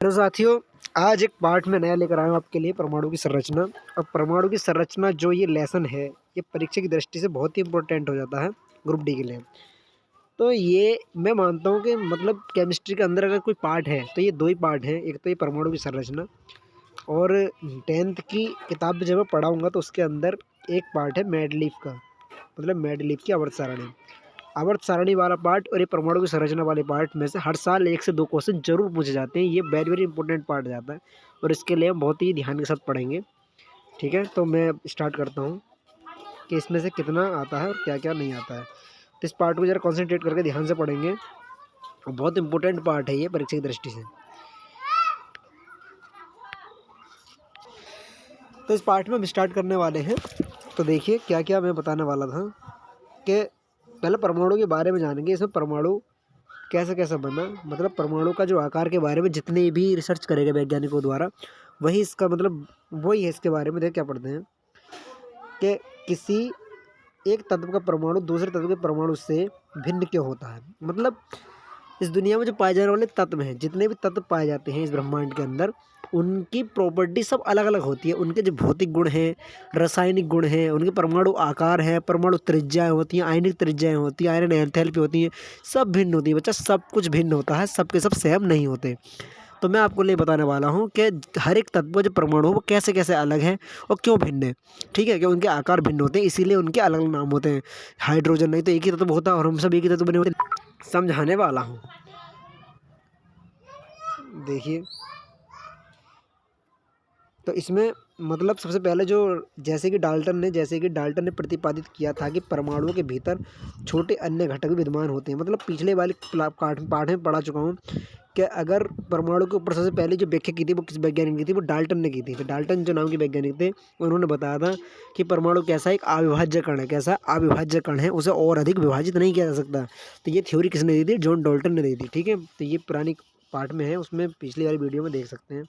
Hello साथियों, आज एक पार्ट में नया लेकर आया हूँ आपके लिए परमाणु की संरचना। और परमाणु की संरचना जो ये लेसन है, ये परीक्षा की दृष्टि से बहुत ही इम्पोर्टेंट हो जाता है ग्रुप डी के लिए। तो ये मैं मानता हूँ कि मतलब केमिस्ट्री के अंदर अगर कोई पार्ट है तो ये दो ही पार्ट हैं। एक तो ये परमाणु की संरचना, और 10th की किताब जब मैं पढ़ाऊँगा तो उसके अंदर एक पार्ट है मेडलीफ का, मतलब मेडलीफ की आवर्त सारणी। आवर्त सारणी वाला पार्ट और ये परमाणु की संरचना वाले पार्ट में से हर साल 1 से 2 क्वेश्चन जरूर पूछे जाते हैं। ये वेरी वेरी इंपॉर्टेंट पार्ट जाता है और इसके लिए हम बहुत ही ध्यान के साथ पढ़ेंगे। ठीक है, तो मैं स्टार्ट करता हूँ कि इसमें से कितना आता है और क्या क्या नहीं आता है। तो इस पार्ट को ज़रा कॉन्सेंट्रेट करके ध्यान से पढ़ेंगे और बहुत इंपॉर्टेंट पार्ट है ये परीक्षा की दृष्टि से। तो इस पार्ट में हम स्टार्ट करने वाले हैं। तो देखिए क्या क्या मैं बताने वाला था कि पहले परमाणु के बारे में जानेंगे। इसमें परमाणु कैसे कैसे बना, मतलब परमाणु का जो आकार के बारे में जितने भी रिसर्च करेंगे वैज्ञानिकों द्वारा, वही इसका मतलब वही है। इसके बारे में देख क्या पढ़ते हैं कि किसी एक तत्व का परमाणु दूसरे तत्व के परमाणु से भिन्न क्यों होता है। मतलब इस दुनिया में जो पाए जाने वाले तत्व हैं, जितने भी तत्व पाए जाते हैं इस ब्रह्मांड के अंदर, उनकी प्रॉपर्टी सब अलग अलग होती है। उनके जो भौतिक गुण हैं, रासायनिक गुण हैं, उनके परमाणु आकार है, परमाणु त्रिज्याएँ होती हैं, आयनिक त्रिज्याएँ होती हैं, आयरन एंथैल्पी होती हैं, सब भिन्न होती है बच्चा। सब कुछ भिन्न होता है, सब के सब सेम नहीं होते। तो मैं आपको ये बताने वाला हूँ कि हर एक तत्व जो परमाणु वो कैसे कैसे अलग है और क्यों भिन्न है। ठीक है, कि उनके आकार भिन्न होते हैं, इसीलिए उनके अलग अलग नाम होते हैं। हाइड्रोजन नहीं तो एक ही तत्व होता है और हम सब एक ही तत्व बने होते हैं। समझाने वाला हूँ, देखिए। तो इसमें मतलब सबसे पहले जो जैसे कि डाल्टन ने प्रतिपादित किया था कि परमाणुओं के भीतर छोटे अन्य घटक भी विद्यमान होते हैं। मतलब पिछले वाले पाठ में पढ़ा चुका हूँ कि अगर परमाणु के ऊपर सबसे पहले जो व्याख्या की थी वो किस वैज्ञानिक ने की थी, वो डाल्टन ने की थी। तो डाल्टन जो नाम के वैज्ञानिक थे, उन्होंने बताया था कि परमाणु कैसा एक अविभाज्य कण है। कैसा अविभाज्य कण है, उसे और अधिक विभाजित नहीं किया जा सकता। तो ये थ्योरी किसने दी थी? जॉन डाल्टन ने दी थी। ठीक है, तो ये पुरानी पार्ट में है, उसमें पिछली वाली वीडियो में देख सकते हैं,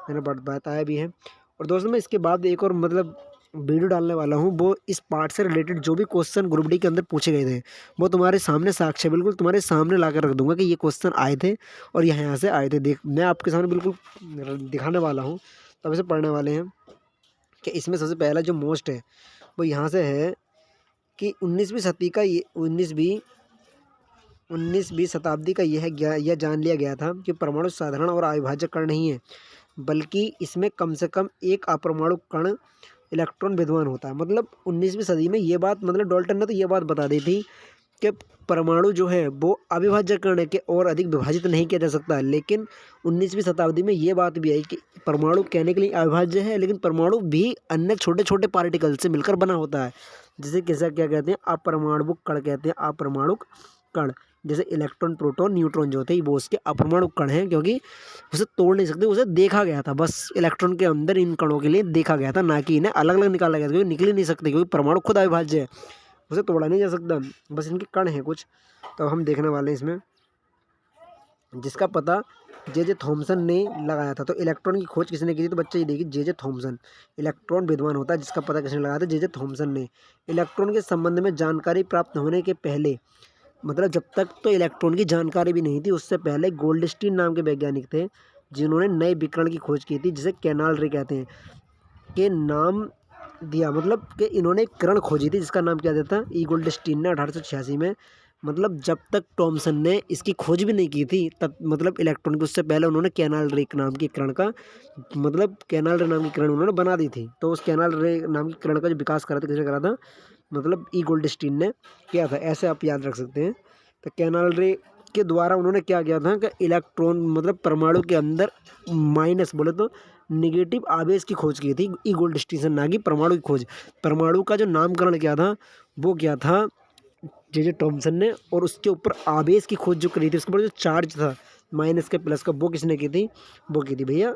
मैंने बताया भी है। और दोस्तों मैं इसके बाद एक और मतलब वीडियो डालने वाला हूँ, वो इस पार्ट से रिलेटेड जो भी क्वेश्चन ग्रुप डी के अंदर पूछे गए थे वो तुम्हारे सामने साक्ष्य बिल्कुल तुम्हारे सामने ला कर रख दूंगा कि ये क्वेश्चन आए थे और यहाँ से आए थे। देख मैं आपके सामने बिल्कुल दिखाने वाला हूँ, तब से पढ़ने वाले हैं कि इसमें सबसे पहला जो मोस्ट है वो यहाँ से है कि 19वीं सदी का ये 19वीं शताब्दी का यह जान लिया गया था कि परमाणु साधारण और अविभाज्य कण नहीं है, बल्कि इसमें कम से कम एक अपरमाणु कण इलेक्ट्रॉन विद्यमान होता है। मतलब 19वीं सदी में ये बात, मतलब डाल्टन ने तो ये बात बता दी थी कि परमाणु जो है वो अविभाज्य कण है, कि और अधिक विभाजित नहीं किया जा सकता। लेकिन 19वीं शताब्दी में ये बात भी आई कि परमाणु कहने के लिए अविभाज्य है, लेकिन परमाणु भी अन्य छोटे छोटे पार्टिकल से मिलकर बना होता है। जिसे कैसा क्या कहते हैं? अपरमाणु कण कहते हैं। अपरमाणु कण जैसे इलेक्ट्रॉन, प्रोटॉन, न्यूट्रॉन जो होते हैं वो उसके अपरमाणु कण हैं, क्योंकि उसे तोड़ नहीं सकते, उसे देखा गया था। बस इलेक्ट्रॉन के अंदर इन कणों के लिए देखा गया था, ना कि इन्हें अलग अलग निकाला गया था, क्योंकि निकल ही नहीं सकते, क्योंकि परमाणु खुद अविभाज्य है, उसे तोड़ा नहीं जा सकता। बस इनके कण हैं कुछ, तो हम देखने वाले हैं इसमें, जिसका पता जे थॉमसन ने लगाया था। तो इलेक्ट्रॉन की खोज किसने की थी? तो बच्चे ये देखिए, जे थॉमसन। इलेक्ट्रॉन विद्यमान होता है जिसका पता किसने लगाया था? जे थॉमसन ने। इलेक्ट्रॉन के संबंध में जानकारी प्राप्त होने के पहले, मतलब जब तक तो इलेक्ट्रॉन की जानकारी भी नहीं थी, उससे पहले गोल्डस्टीन नाम के वैज्ञानिक थे जिन्होंने नए विकिरण की खोज की थी, जिसे कैनाल रे कहते हैं, के नाम दिया। मतलब कि इन्होंने एक किरण खोजी थी जिसका नाम क्या देता? ई गोल्डस्टीन ने 1886 में। मतलब जब तक टॉमसन ने इसकी खोज भी नहीं की थी तब, मतलब इलेक्ट्रॉन की, उससे पहले उन्होंने कैनाल रे नाम की किरण का, मतलब कैनाल रे नाम की किरण उन्होंने बना दी थी। तो उस कैनाल रे नाम की किरण का जो विकास करा था, किसने करा था? मतलब ई गोल्डस्टीन ने किया था। ऐसे आप याद रख सकते हैं। तो कैनाल रे के द्वारा उन्होंने क्या किया था कि इलेक्ट्रॉन, मतलब परमाणु के अंदर माइनस बोले तो निगेटिव आवेश की खोज की थी। ई गोल्डस्टीन से, ना कि परमाणु की खोज। परमाणु का जो नामकरण किया था वो किया था जे टॉमसन ने, और उसके ऊपर आवेश की खोज जो करी थी, उसके ऊपर जो चार्ज था माइनस के प्लस का, वो किसने की थी? वो की थी भैया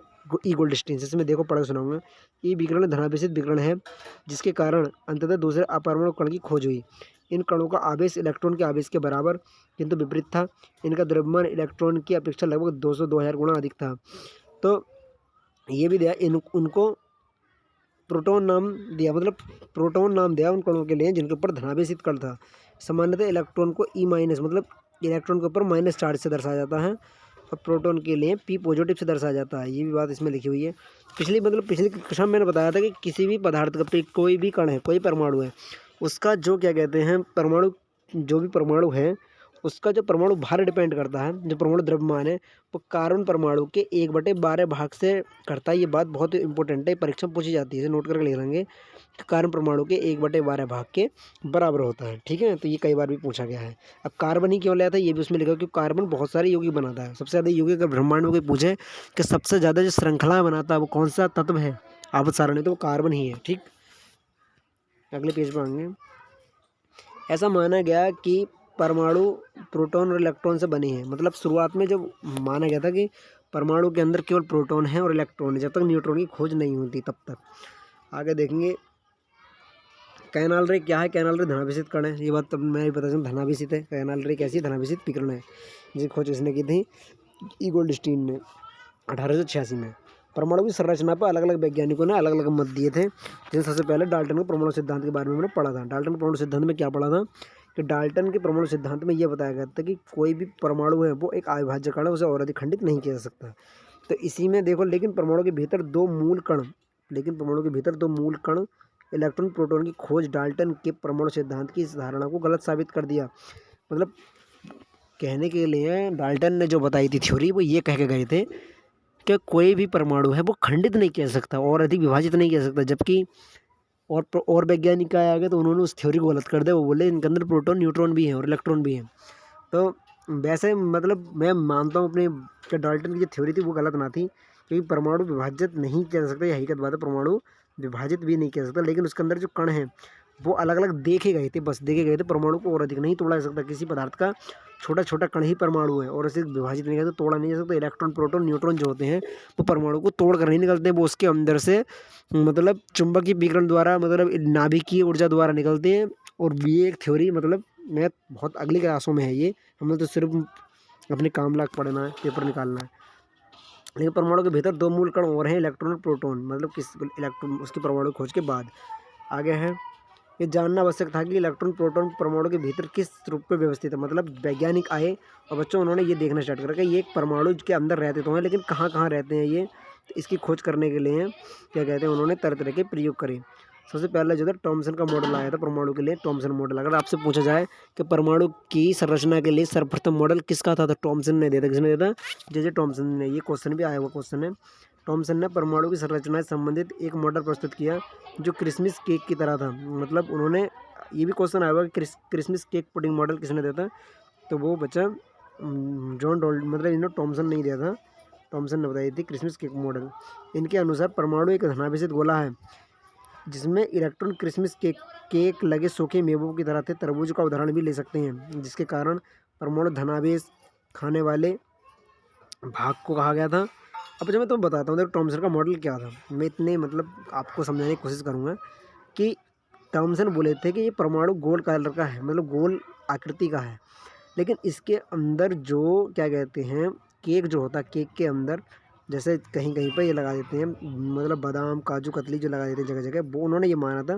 ई गोल्डस्टीन से। इसमें देखो पढ़ के सुनाऊंगा। ये विकिरण धनावेशित विकिरण है जिसके कारण अंततः दूसरे अपरमाणु कण की खोज हुई। इन कणों का आवेश इलेक्ट्रॉन के आवेश के बराबर किंतु विपरीत था। इनका द्रव्यमान इलेक्ट्रॉन की अपेक्षा लगभग 200-2000 गुना अधिक था। तो ये भी दिया उनको प्रोटॉन नाम दिया, मतलब प्रोटॉन नाम दिया उन कणों के लिए जिनके ऊपर धनावेशित कण था। सामान्यतः इलेक्ट्रॉन को ई माइनस, मतलब इलेक्ट्रॉन के ऊपर माइनस चार्ज से दर्शाया जाता है। और प्रोटॉन के लिए P पॉजिटिव से दर्शाया जाता है। ये भी बात इसमें लिखी हुई है। पिछली कक्षा में मैंने बताया था कि किसी भी पदार्थ का कोई भी कण है, कोई परमाणु है, उसका जो क्या कहते हैं परमाणु, जो भी परमाणु है उसका जो परमाणु भार डिपेंड करता है, जो परमाणु द्रव्यमान है वो कार्बन परमाणु के 1/12 भाग से करता है। ये बात बहुत इंपॉर्टेंट है, परीक्षा में पूछी जाती है, इसे नोट करके लिख लेंगे। तो कार्बन परमाणु के 1/12 भाग के बराबर होता है। ठीक है, तो ये कई बार भी पूछा गया है। अब कार्बन ही क्यों लिया था ये भी उसमें लिखा, क्योंकि कार्बन बहुत सारे यौगिक बनाता है। सबसे ज़्यादा यौगिक अगर ब्रह्मांड में कोई पूछे कि सबसे ज़्यादा जो श्रृंखला बनाता है वो कौन सा तत्व है आवत सारणी, तो वो कार्बन ही है। ठीक, अगले पेज पर आएंगे। ऐसा माना गया कि परमाणु प्रोटॉन और इलेक्ट्रॉन से बने हैं। मतलब शुरुआत में जब माना गया था कि परमाणु के अंदर केवल प्रोटॉन है और इलेक्ट्रॉन है, जब तक न्यूट्रॉन की खोज नहीं होती तब तक। आगे देखेंगे कैनाल रे क्या है। कैनाल रे धनाभिषित कण है। ये बात तब मैं भी पता चला, धनाभिषित है। कैनाल रे कैसी धनाभिषित विकिरण है, जिसकी खोज किसने की थी, ई गोल्डस्टीन ने 1886 में। परमाणु की संरचना पर अलग अलग वैज्ञानिकों ने अलग अलग मत दिए थे। जैसे सबसे पहले डाल्टन के परमाणु सिद्धांत के बारे में मैंने पढ़ा था। डाल्टन के परमाणु सिद्धांत में क्या पढ़ा था कि डाल्टन के परमाणु सिद्धांत में यह बताया गया था कि कोई भी परमाणु है वो एक अविभाज्य कण है, उसे और अधिक खंडित नहीं किया जा सकता। तो इसी में देखो, लेकिन परमाणु के भीतर दो मूल कण इलेक्ट्रॉन प्रोटॉन की खोज डाल्टन के परमाणु सिद्धांत की इस धारणा को गलत साबित कर दिया। मतलब कहने के लिए डाल्टन ने जो बताई थी थ्योरी, वो ये कह के गए थे कि कोई भी परमाणु है वो खंडित नहीं किया जा सकता और अधिक विभाजित नहीं किया जा सकता। जबकि और वैज्ञानिक आए आगे तो उन्होंने उस थ्योरी को गलत कर दिया। वो बोले इनके अंदर प्रोटॉन न्यूट्रॉन भी है और इलेक्ट्रॉन भी है। तो वैसे मतलब मैं मानता हूँ अपने कि डाल्टन की जो थ्योरी थी वो गलत ना थी, क्योंकि परमाणु विभाजित नहीं किया जा सकता, ये हकीकत बात है। परमाणु विभाजित भी नहीं किया जा सकता, लेकिन उसके अंदर जो कण है वो अलग अलग देखे गए थे, बस देखे गए थे। परमाणु को और अधिक नहीं तोड़ा जा सकता। किसी पदार्थ का छोटा छोटा कण ही परमाणु है और उसे विभाजित नहीं किया तो तोड़ा नहीं जा सकता। इलेक्ट्रॉन प्रोटॉन न्यूट्रॉन जो होते हैं वो परमाणु को तोड़ कर नहीं निकलते, वो उसके अंदर से मतलब चुंबकीय विकिरण द्वारा, मतलब नाभिकीय ऊर्जा द्वारा निकलते हैं। और ये एक थ्योरी मतलब मैं बहुत अगली क्लासों में है, ये हमें तो सिर्फ अपने काम लायक पढ़ना है, पेपर निकालना है। लेकिन परमाणु के भीतर दो मूल कण और हैं, इलेक्ट्रॉन और प्रोटॉन। मतलब किस इलेक्ट्रॉन उसकी परमाणु खोज के बाद आगे है, ये जानना आवश्यक था कि इलेक्ट्रॉन प्रोटॉन परमाणु के भीतर किस रूप में व्यवस्थित है। मतलब वैज्ञानिक आए और बच्चों उन्होंने ये देखना स्टार्ट करा कि ये एक परमाणु के अंदर रहते तो हैं, लेकिन कहाँ कहाँ रहते हैं ये, तो इसकी खोज करने के लिए क्या कहते हैं उन्होंने तरह तरह के प्रयोग करे। सबसे पहले जो था टॉमसन का मॉडल आया था परमाणु के लिए, टॉमसन मॉडल। अगर आपसे पूछा जाए कि परमाणु की संरचना के लिए सर्वप्रथम मॉडल किसका था, तो टॉमसन ने दिया था। किसने दिया था? जे टॉमसन ने। ये क्वेश्चन भी आया हुआ क्वेश्चन है। टॉमसन ने परमाणु की संरचना से संबंधित एक मॉडल प्रस्तुत किया जो क्रिसमस केक की तरह था। मतलब उन्होंने, ये भी क्वेश्चन आया हुआ कि क्रिसमस केक पुडिंग मॉडल किसने दिया था, तो वो बच्चा जॉन डॉल्ट, मतलब इन्होंने टॉमसन नहीं दिया था, टॉमसन ने बताई थी क्रिसमस केक मॉडल। इनके अनुसार परमाणु एक धनाभिषित गोला है जिसमें इलेक्ट्रॉन क्रिसमस केक लगे सूखे मेवों की तरह थे। तरबूज का उदाहरण भी ले सकते हैं, जिसके कारण परमाणु धनावेश खाने वाले भाग को कहा गया था। अब जब मैं तुम्हें बताता हूँ, देखो टॉमसन का मॉडल क्या था। मैं इतने मतलब आपको समझाने की कोशिश करूँगा कि टॉमसन बोले थे कि ये परमाणु गोल कलर का है, मतलब गोल आकृति का है, लेकिन इसके अंदर जो क्या कहते हैं केक जो होता है, केक के अंदर जैसे कहीं कहीं पर ये लगा देते हैं, मतलब बादाम काजू कतली जो लगा देते हैं जगह जगह, वो उन्होंने ये माना था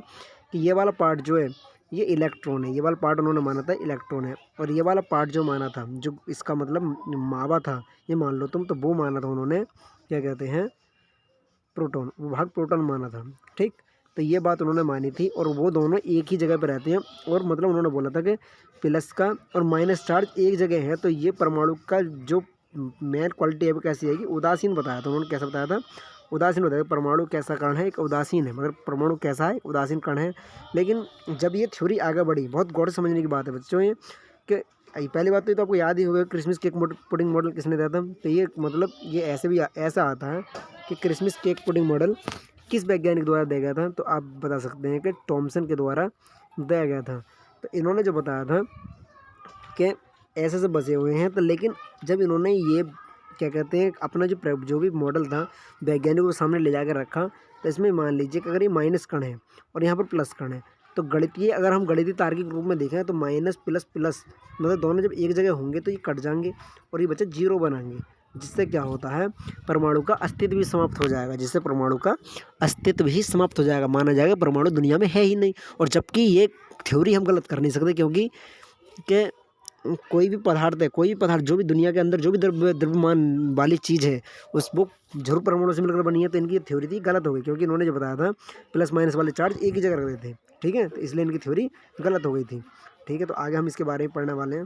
कि ये वाला पार्ट जो है ये इलेक्ट्रॉन है। ये वाला पार्ट उन्होंने माना था इलेक्ट्रॉन है, और ये वाला पार्ट जो माना था, जो इसका मतलब मावा था, ये मान लो तुम, तो वो माना था उन्होंने क्या कहते हैं प्रोटॉन, वो भाग प्रोटॉन माना था। ठीक, तो ये बात उन्होंने मानी थी, और वो दोनों एक ही जगह पर रहते हैं। और मतलब उन्होंने बोला था कि प्लस का और माइनस चार्ज एक जगह है, तो ये परमाणु का जो मेन क्वालिटी है वो कैसी है कि उदासीन बताया था उन्होंने। कैसा बताया था? उदासीन बताया। परमाणु कैसा कण है? एक उदासीन है। मगर परमाणु कैसा है? उदासीन कण है। लेकिन जब ये थ्योरी आगे बढ़ी, बहुत गौर से समझने की बात है बच्चों ये, कि पहली बात तो ये तो आपको याद ही होगा क्रिसमस केक पुडिंग मॉडल किसने दिया था। तो ये मतलब ये ऐसे भी ऐसा आता है कि क्रिसमस केक पुडिंग मॉडल किस वैज्ञानिक द्वारा दिया गया था, तो आप बता सकते हैं कि टॉमसन के द्वारा दिया गया था। तो इन्होंने जो बताया था कि ऐसे से बसे हुए हैं, तो लेकिन जब इन्होंने ये क्या कहते हैं अपना जो भी मॉडल था वैज्ञानिकों के सामने ले जाकर रखा, तो इसमें मान लीजिए कि अगर ये माइनस कण है और यहाँ पर प्लस कण है, तो गणितीय अगर हम गणितीय तार्किक रूप में देखें तो माइनस प्लस प्लस मतलब दोनों जब एक जगह होंगे तो ये कट जाएंगे और ये बच्चे जीरो बनाएंगे, जिससे क्या होता है परमाणु का अस्तित्व भी समाप्त हो जाएगा। जिससे परमाणु का अस्तित्व ही समाप्त हो जाएगा, माना जाएगा परमाणु दुनिया में है ही नहीं। और जबकि ये थ्योरी हम गलत कर नहीं सकते, क्योंकि कि कोई भी पदार्थ है, कोई भी पदार्थ, जो भी दुनिया के अंदर जो भी द्रव्यमान वाली चीज़ है उस वो जरूर परमाणु से मिलकर बनी है। तो इनकी थ्योरी थी गलत हो गई, क्योंकि इन्होंने जो बताया था प्लस माइनस वाले चार्ज एक ही जगह रख देते थे। ठीक है, तो इसलिए इनकी थ्योरी गलत हो गई थी। ठीक है, तो आगे हम इसके बारे में पढ़ने वाले हैं।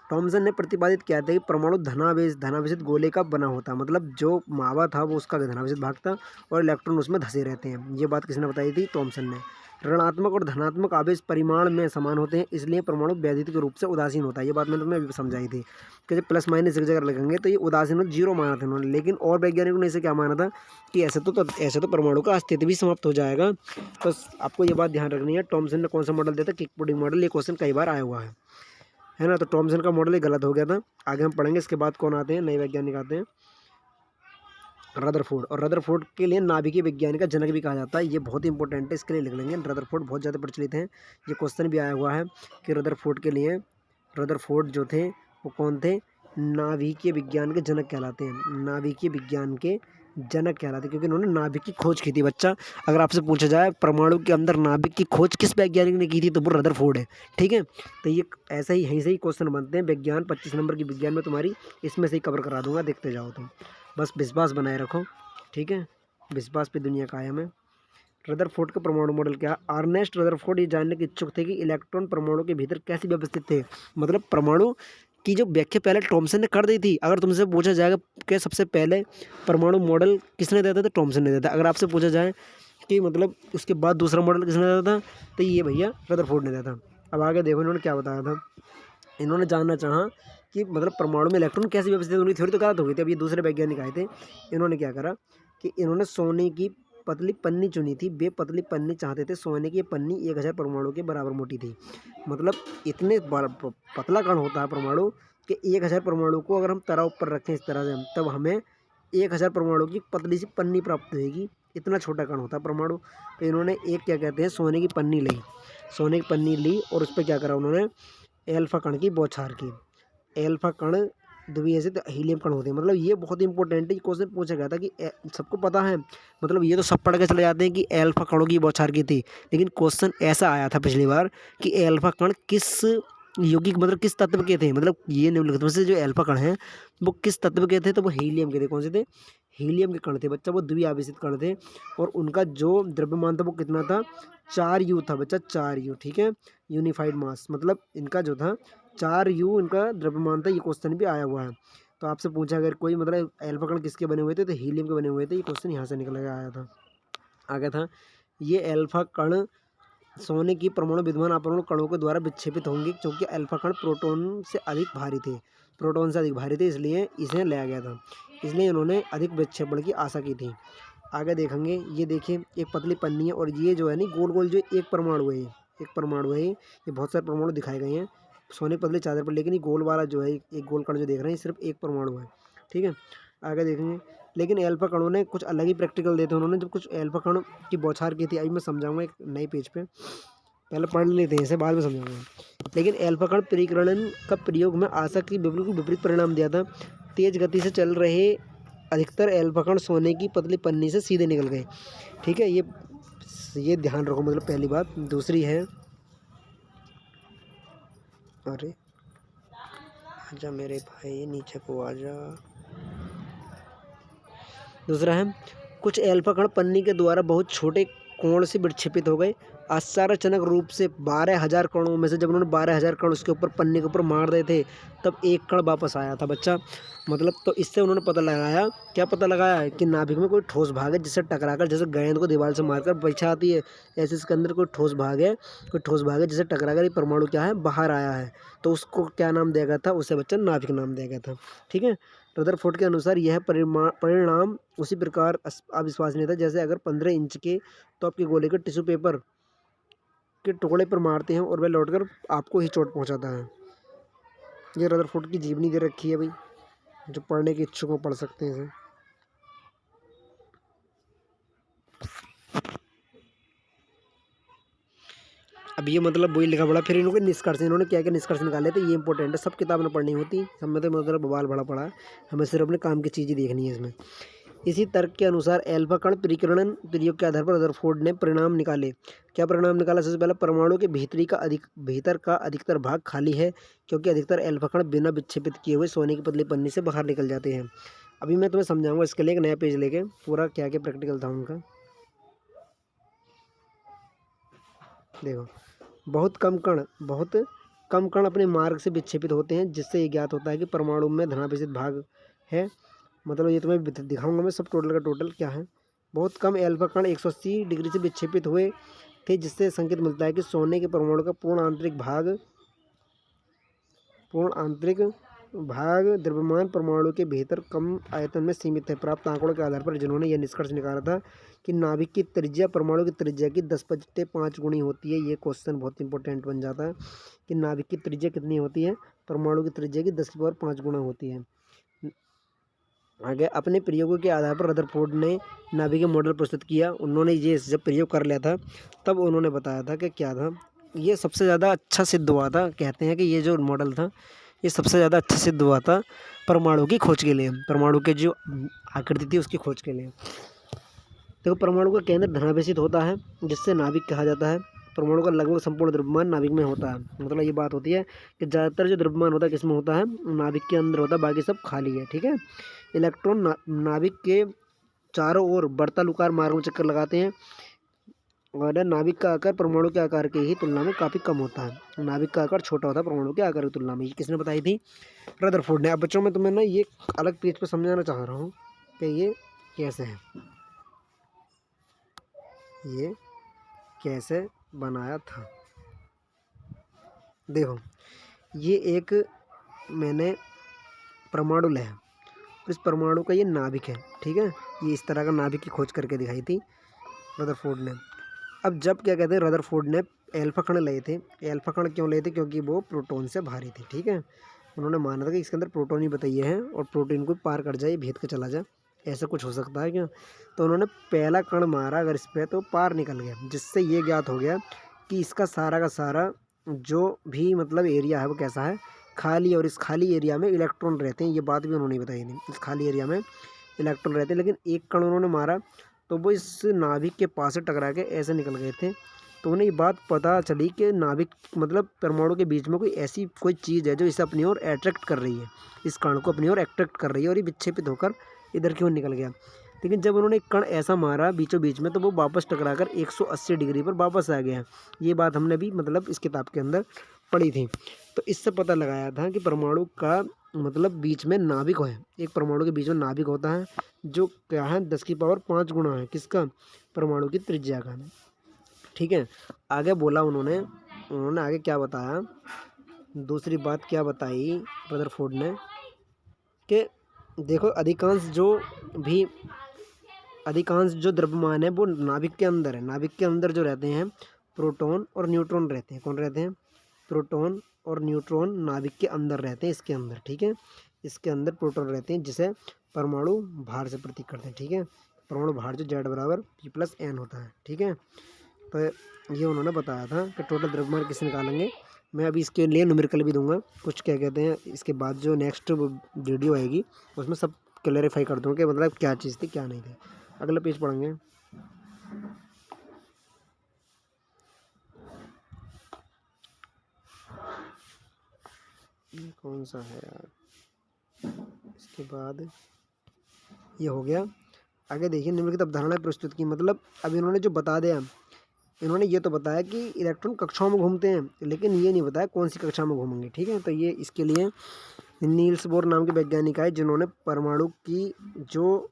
थॉमसन ने प्रतिपादित किया था कि परमाणु धनावेशित गोले का बना होता है। मतलब जो मावा था वो उसका धनावेशित भाग था और इलेक्ट्रॉन उसमें धंसे रहते हैं। ये बात किसने बताई थी? थॉमसन ने। ऋणात्मक और धनात्मक आवेश परिमाण में समान होते हैं, इसलिए परमाणु वैद्युतिक रूप से उदासीन होता है। ये बात मैंने तुम्हें अभी समझाई थी कि जब प्लस माइनस एक जगह लगेंगे तो ये उदासीन और जीरो माना था उन्होंने। लेकिन और वैज्ञानिकों ने इसे क्या माना था कि ऐसे तो परमाणु का अस्तित्व भी समाप्त हो जाएगा। तो आपको ये बात ध्यान रखनी है। थॉमसन ने कौन सा मॉडल दिया था? Kick pudding model. ये क्वेश्चन कई बार आया हुआ है ना। तो थॉमसन का मॉडल ही गलत हो गया था। आगे हम पढ़ेंगे। इसके बाद कौन आते हैं? नए वैज्ञानिक आते हैं, रदरफोर्ड। और रदरफोर्ड के लिए नाभिकीय विज्ञान का जनक भी कहा जाता है। ये बहुत इंपॉर्टेंट है, इसके लिए लिख लेंगे। रदरफोर्ड बहुत ज़्यादा प्रचलित हैं। ये क्वेश्चन भी आया हुआ है कि रदरफोर्ड जो थे वो कौन थे? नाभिकीय विज्ञान के जनक कहलाते हैं। नाभिकीय विज्ञान के जनक कहलाते, क्योंकि उन्होंने नाभिक की खोज की थी। बच्चा, अगर आपसे पूछा जाए परमाणु के अंदर नाभिक की खोज किस वैज्ञानिक ने की थी, तो वो रदरफोर्ड है। ठीक है, तो ये ऐसा ही यहीं से ही क्वेश्चन बनते हैं। विज्ञान 25 नंबर की विज्ञान में तुम्हारी इसमें से ही कवर करा दूंगा, देखते जाओ तुम। बस विश्वास बनाए रखो। ठीक है, विश्वास पे दुनिया कायम है। रदरफोर्ड का परमाणु मॉडल क्या? अर्नेस्ट रदरफोर्ड ये जानने के इच्छुक थे कि इलेक्ट्रॉन परमाणु के भीतर कैसे व्यवस्थित थे। मतलब परमाणु की जो व्याख्या पहले थॉमसन ने कर दी थी। अगर तुमसे पूछा जाएगा कि सबसे पहले परमाणु मॉडल किसने दिया था, तो थॉमसन ने दिया था। अगर आपसे पूछा जाए कि मतलब उसके बाद दूसरा मॉडल किसने दिया था, तो ये भैया रदरफोर्ड ने दिया था। अब आगे देखो इन्होंने क्या बताया था। इन्होंने जानना चाहा कि मतलब परमाणु में इलेक्ट्रॉन कैसे व्यवस्थित है। उनकी थ्योरी तो गलत हो गई थी। अब ये दूसरे वैज्ञानिक आए थे, इन्होंने क्या करा कि इन्होंने सोने की पतली पन्नी चुनी थी। वे पतली पन्नी चाहते थे। सोने की पन्नी 1000 परमाणु के बराबर मोटी थी। मतलब इतने पतला कण होता है परमाणु कि 1000 परमाणु को अगर हम तरह ऊपर रखें इस तरह से, तब हमें 1000 परमाणु की पतली सी पन्नी प्राप्त होगी। इतना छोटा कण होता है परमाणु। तो इन्होंने एक क्या कहते हैं, सोने की पन्नी ली। सोने की पन्नी ली और उस पर क्या करा उन्होंने? एल्फा कण की बौछार की। एल्फा कण ध्रुवीय से हीलियम कण होते हैं। मतलब ये बहुत इंपॉर्टेंट है। क्वेश्चन पूछा गया था कि सबको पता है, मतलब ये तो सब पढ़ के चले जाते हैं कि एल्फा कणों की बौछार की थी। लेकिन क्वेश्चन ऐसा आया था पिछली बार कि एल्फा कण किस यौगिक मतलब किस तत्व के थे। मतलब ये निम्नलिखित में से जो एल्फा कण हैं वो किस तत्व के थे, तो वो हीलियम के थे। कौन से थे? हीलियम के कण थे बच्चा। वो द्वितीय आवेशित कण थे और उनका जो द्रव्यमान था वो कितना था? 4U था बच्चा, 4U। ठीक है, यूनिफाइड मास। मतलब इनका जो था 4U इनका द्रव्यमान था। ये क्वेश्चन भी आया हुआ है। तो आपसे पूछा अगर कोई मतलब एल्फा कण किसके बने हुए थे, तो हीलियम के बने हुए थे। ये क्वेश्चन यहाँ से निकल के आया था। आगे था ये एल्फा कण सोने की परमाणु विद्यमान अपरमाणु कणों के द्वारा विक्षेपित होंगे, क्योंकि अल्फा कण प्रोटॉन से अधिक भारी थे। प्रोटॉन से अधिक भारी थे, इसलिए इसे लिया गया था। इसलिए इन्होंने अधिक विक्षेपण की आशा की थी। आगे देखेंगे। ये देखिए एक पतली पन्नी है और ये जो है नहीं गोल गोल जो एक परमाणु है, एक परमाणु है। ये बहुत सारे परमाणु दिखाए गए हैं सोने की पतली चादर पर, लेकिन ये गोल वाला जो है एक गोल कण जो देख रहे हैं सिर्फ एक परमाणु है। ठीक है, आगे देखेंगे। लेकिन एल्फा कणों ने कुछ अलग ही प्रैक्टिकल देते हैं उन्होंने, जब कुछ एल्फा कण की बौछार की थी। अभी मैं समझाऊंगा एक नए पेज पे, पहले पढ़ लेते हैं इसे, बाद में समझाऊंगा। लेकिन एल्फा कण परिकरण का प्रयोग में आशा की बिल्कुल विपरीत परिणाम दिया था। तेज गति से चल रहे अधिकतर एल्फा कण सोने की पतली पन्नी से सीधे निकल गए। ठीक है, ये ध्यान रखो। मतलब पहली बात। दूसरी है, अरे आजा मेरे भाई नीचे को आजा। दूसरा है कुछ एल्फा कण पन्नी के द्वारा बहुत छोटे कोण से विक्षेपित हो गए। आश्चर्यजनक रूप से 12,000 कणों में से जब उन्होंने 12,000 कण उसके ऊपर पन्नी के ऊपर मार रहे थे, तब एक कण वापस आया था बच्चा। मतलब तो इससे उन्होंने पता लगाया, क्या पता लगाया है कि नाभिक में कोई ठोस भाग है जिससे टकराकर, जैसे गेंद को दीवार से मारकर परीक्षा आती है, ऐसे इसके अंदर कोई ठोस भाग है, जिससे टकराकर ये परमाणु क्या है, बाहर आया है। तो उसको क्या नाम दिया गया था? उसे बच्चा नाभिक नाम दिया गया था। ठीक है, रदरफोर्ड के अनुसार यह परिणाम उसी प्रकार अविश्वसनीय था जैसे अगर 15 इंच के तो आपके गोले के टिश्यू पेपर के टुकड़े पर मारते हैं और वह लौटकर आपको ही चोट पहुंचाता है। ये रदरफोर्ड की जीवनी दे रखी है भाई, जो पढ़ने के इच्छुक हो पढ़ सकते हैं इसे। अब ये मतलब वही लिखा पड़ा। फिर इन्होंने निष्कर्ष, इन्होंने क्या क्या निष्कर्ष निकाले थे, ये इंपॉर्टेंट है। सब किताब में पढ़नी होती, सब में तो मतलब बवाल बड़ा पड़ा है। हमें सिर्फ अपने काम की चीज़ें देखनी है इसमें। इसी तर्क के अनुसार एल्फा कण परिकरण प्रयोग के आधार पर रदरफोर्ड ने परिणाम निकाले। क्या परिणाम निकाला? सबसे पहले परमाणु के भीतर का अधिकतर भाग खाली है, क्योंकि अधिकतर एल्फा कण बिना विक्षेपित किए हुए सोने की पतली पन्नी से बाहर निकल जाते हैं। अभी मैं तुम्हें समझाऊंगा इसके लिए एक नया पेज लेके पूरा क्या क्या प्रैक्टिकल था उनका। देखो, बहुत कम कण अपने मार्ग से विक्षेपित होते हैं, जिससे ये ज्ञात होता है कि परमाणु में धनावेशित भाग है। मतलब ये तुम्हें दिखाऊंगा मैं सब टोटल का टोटल क्या है। बहुत कम एल्फा कण 180 डिग्री से विक्षेपित हुए थे, जिससे संकेत मिलता है कि सोने के परमाणु का पूर्ण आंतरिक भाग द्रव्यमान परमाणु के भीतर कम आयतन में सीमित है। प्राप्त आंकड़ों के आधार पर जिन्होंने यह निष्कर्ष निकाला था कि नाभिक की त्रिज्या परमाणु की त्रिज्या की 10⁻5 गुनी होती है। ये क्वेश्चन बहुत इंपॉर्टेंट बन जाता है कि नाभिक की त्रिज्या कितनी होती है? परमाणु की त्रिज्या की 10⁻5 गुना होती है। आगे अपने प्रयोगों के आधार पर रदरफोर्ड ने नाभिकीय मॉडल प्रस्तुत किया। उन्होंने ये जब प्रयोग कर लिया था तब उन्होंने बताया था कि क्या था, ये सबसे ज़्यादा अच्छा सिद्ध हुआ था। कहते हैं कि ये जो मॉडल था ये सबसे ज़्यादा अच्छा सिद्ध हुआ था परमाणु की खोज के लिए, परमाणु के जो आकृति थी उसकी खोज के लिए। देखो, परमाणु का केंद्र धनावेशित होता है, जिससे नाभिक कहा जाता है। परमाणु का लगभग संपूर्ण द्रव्यमान नाभिक में होता है। मतलब ये बात होती है कि ज़्यादातर जो द्रव्यमान होता है किसमें होता है? नाभिक के अंदर होता है, बाकी सब खाली है। ठीक है। इलेक्ट्रॉन नाभिक के चारों ओर वर्तानुकार मार्ग में चक्कर लगाते हैं और नाभिक का आकार परमाणु के आकार के ही तुलना में काफ़ी कम होता है। नाभिक का आकार छोटा होता है परमाणु के आकार की तुलना में। ये किसने बताई थी? रदरफोर्ड ने। अब बच्चों मैं तुम्हें ना ये अलग पेज पर समझाना चाह रहा हूँ कि ये कैसे बनाया था। देखो, ये एक मैंने परमाणु लिया है, इस परमाणु का ये नाभिक है। ठीक है, ये इस तरह का नाभिक की खोज करके दिखाई थी रदरफोर्ड ने। अब जब क्या कहते हैं, रदरफोर्ड ने एल्फा कण लिए थे। एल्फा कण क्यों लिए थे? क्योंकि वो प्रोटॉन से भारी थे। ठीक है, उन्होंने माना था कि इसके अंदर प्रोटॉन ही बताइए हैं और प्रोटीन को पार कर जाए, भेद कर चला जाए, ऐसा कुछ हो सकता है क्या? तो उन्होंने पहला कण मारा अगर इस पर तो पार निकल गया, जिससे ये ज्ञात हो गया कि इसका सारा का सारा जो भी मतलब एरिया है वो कैसा है? खाली। और इस खाली एरिया में इलेक्ट्रॉन रहते हैं। ये बात भी उन्होंने बताई थी, इस खाली एरिया में इलेक्ट्रॉन रहते हैं। लेकिन एक कण उन्होंने मारा तो वो इस नाभिक के पास से टकरा के ऐसे निकल गए थे। तो उन्हें ये बात पता चली कि नाभिक मतलब परमाणु के बीच में कोई चीज़ है जो इसे अपनी ओर अट्रैक्ट कर रही है, इस कण को अपनी ओर अट्रैक्ट कर रही है, और ये विक्षेपित होकर इधर की ओर निकल गया। लेकिन जब उन्होंने कण ऐसा मारा बीचों बीच में, तो वो वापस टकराकर 180 डिग्री पर वापस आ गया। ये बात हमने भी मतलब इस किताब के अंदर पढ़ी थी। तो इससे पता लगाया था कि परमाणु का मतलब बीच में नाभिक है। एक परमाणु के बीच में नाभिक होता है जो क्या है? 10⁻5 गुना है किसका? परमाणु की त्रिज्या का। ठीक है, आगे बोला उन्होंने आगे क्या बताया, दूसरी बात क्या बताई रदरफोर्ड ने कि देखो, अधिकांश जो द्रव्यमान है वो नाभिक के अंदर है। नाभिक के अंदर जो रहते हैं प्रोटॉन और न्यूट्रॉन रहते हैं। कौन रहते हैं? प्रोटॉन और न्यूट्रॉन नाभिक के अंदर रहते हैं, इसके अंदर। ठीक है, इसके अंदर प्रोटॉन रहते हैं, जिसे परमाणु भार से प्रतीक करते हैं। ठीक है, परमाणु भार जो Z = P+N होता है। ठीक है, तो ये उन्होंने बताया था कि टोटल द्रव्यमान किससे निकालेंगे। मैं अभी इसके लिए न्यूमेरिकल भी दूंगा कुछ, क्या कहते हैं, इसके बाद जो नेक्स्ट वीडियो आएगी उसमें सब क्लैरिफाई कर दूँगा कि मतलब क्या चीज़ थी क्या नहीं थी। अगला पेज पढ़ेंगे। कौन सा है यार? इसके बाद ये हो गया। आगे देखिए, निम्नलिखित अवधारणा प्रस्तुत की। मतलब अब इन्होंने जो बता दिया, इन्होंने ये तो बताया कि इलेक्ट्रॉन कक्षाओं में घूमते हैं, लेकिन ये नहीं बताया कौन सी कक्षा में घूमेंगे। ठीक है, तो ये इसके लिए नील्स बोर नाम के वैज्ञानिक आए, जिन्होंने परमाणु की जो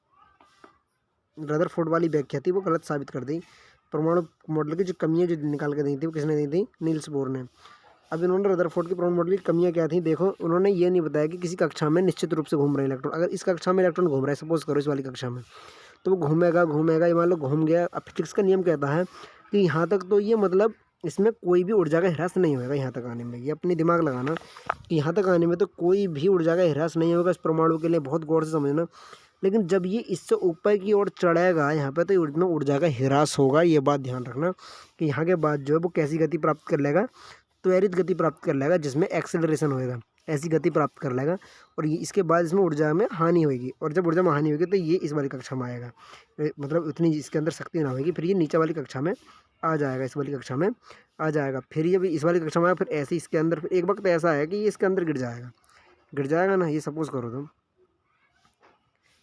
रदरफोर्ड वाली व्याख्या थी वो गलत साबित कर दी। परमाणु मॉडल की जो कमियां जो निकाल के दी थी वो किसने दी थी? नील्स बोर ने। अब इन्होंने रदरफोर्ड के परमाणु मॉडल की कमियां क्या थी? देखो, उन्होंने ये नहीं बताया कि किसी कक्षा में निश्चित रूप से घूम रहे हैं इलेक्ट्रॉन। अगर इस कक्षा में इलेक्ट्रॉन घूम रहा है, सपोज करो इस वाली कक्षा में, तो वो घूमेगा, ये मान लो घूम गया। अब फिजिक्स का नियम कहता है कि यहाँ तक तो ये मतलब इसमें कोई भी ऊर्जा का ह्रास नहीं होगा। यहाँ तक आने में ये अपनी दिमाग लगाना कि यहाँ तक आने में तो कोई भी ऊर्जा का ह्रास नहीं होगा। इस परमाणु के लिए बहुत गौर से समझना। लेकिन जब ये इससे ऊपर की ओर चढ़ेगा यहाँ पे, तो इसमें ऊर्जा का ह्रास होगा। ये बात ध्यान रखना कि यहाँ के बाद जो है वो कैसी गति प्राप्त कर लेगा? त्वरित गति प्राप्त कर लेगा, जिसमें एक्सेलरेशन होएगा। ऐसी गति प्राप्त कर लेगा। और ये इसके बाद इसमें ऊर्जा में हानि होगी, और जब ऊर्जा में हानि होगी तो ये इस वाली कक्षा में आएगा। मतलब उतनी इसके अंदर शक्ति ना होगी, फिर ये नीचे वाली कक्षा में आ जाएगा, इस वाली कक्षा में आ जाएगा। फिर ये भी इस वाली कक्षा में आएगा, फिर ऐसे इसके अंदर फिर एक वक्त ऐसा है कि ये इसके अंदर गिर जाएगा ना। ये सपोज करो तुम,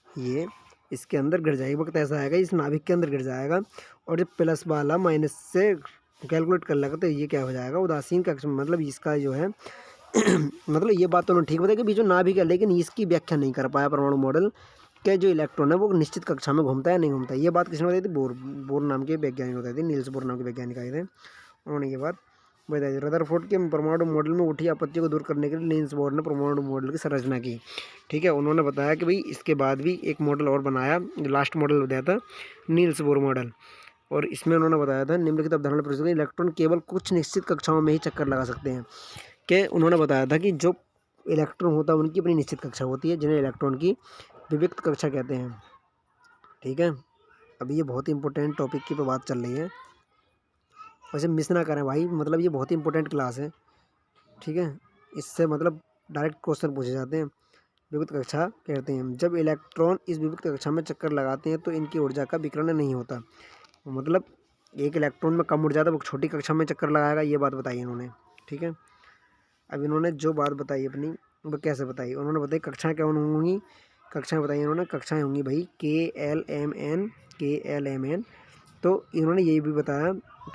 ये इसके अंदर गिर जाएगा, वक्त ऐसा आएगा इस नाभिक के अंदर गिर जाएगा, और जब प्लस वाला माइनस से कैलकुलेट कर लेगा तो ये क्या हो जाएगा, उदासीन कक्षा में। मतलब इसका जो है मतलब ये बात तो उन्होंने ठीक बताई कि बीच में नाभिक है, लेकिन इसकी व्याख्या नहीं कर पाया परमाणु मॉडल के जो इलेक्ट्रॉन है वो निश्चित कक्षा में घूमता है नहीं घूमता। ये बात किसने बताई थी, बोर नाम के वैज्ञानिक बताए थे, नील्स बोर नाम के वैज्ञानिक आए थे, उन्होंने ये बात बताई थी। रदरफोर्ड के परमाणु मॉडल में उठी आपत्ति को दूर करने के लिए नील्स बोर ने परमाणु मॉडल की संरचना की। ठीक है, उन्होंने बताया कि भाई इसके बाद भी एक मॉडल और बनाया, लास्ट मॉडल बताया था नील्स बोर मॉडल, और इसमें उन्होंने बताया था निम्नलिखित अवधारणा प्रस्तुत की, इलेक्ट्रॉन केवल कुछ निश्चित कक्षाओं में ही चक्कर लगा सकते हैं। कि उन्होंने बताया था कि जो इलेक्ट्रॉन होता है उनकी अपनी निश्चित कक्षा होती है, जिन्हें इलेक्ट्रॉन की विविक्त कक्षा कहते हैं। ठीक है, अभी ये बहुत ही इंपॉर्टेंट टॉपिक की पे बात चल रही है, वैसे मिस ना करें भाई, मतलब ये बहुत ही इंपॉर्टेंट क्लास है। ठीक है, इससे मतलब डायरेक्ट क्वेश्चन पूछे जाते हैं। विविक्त कक्षा कहते हैं, जब इलेक्ट्रॉन इस विविक्त कक्षा में चक्कर लगाते हैं तो इनकी ऊर्जा का विकिरण नहीं होता। मतलब एक इलेक्ट्रॉन में कम ऊर्जा था, वो छोटी कक्षा में चक्कर लगाएगा, ये बात बताई इन्होंने। ठीक है, अब इन्होंने जो बात बताई अपनी वो कैसे बताई, उन्होंने बताई कक्षाएं क्या होंगी, कक्षाएं बताई इन्होंने, कक्षाएं होंगी भाई KLMN। तो इन्होंने ये भी बताया,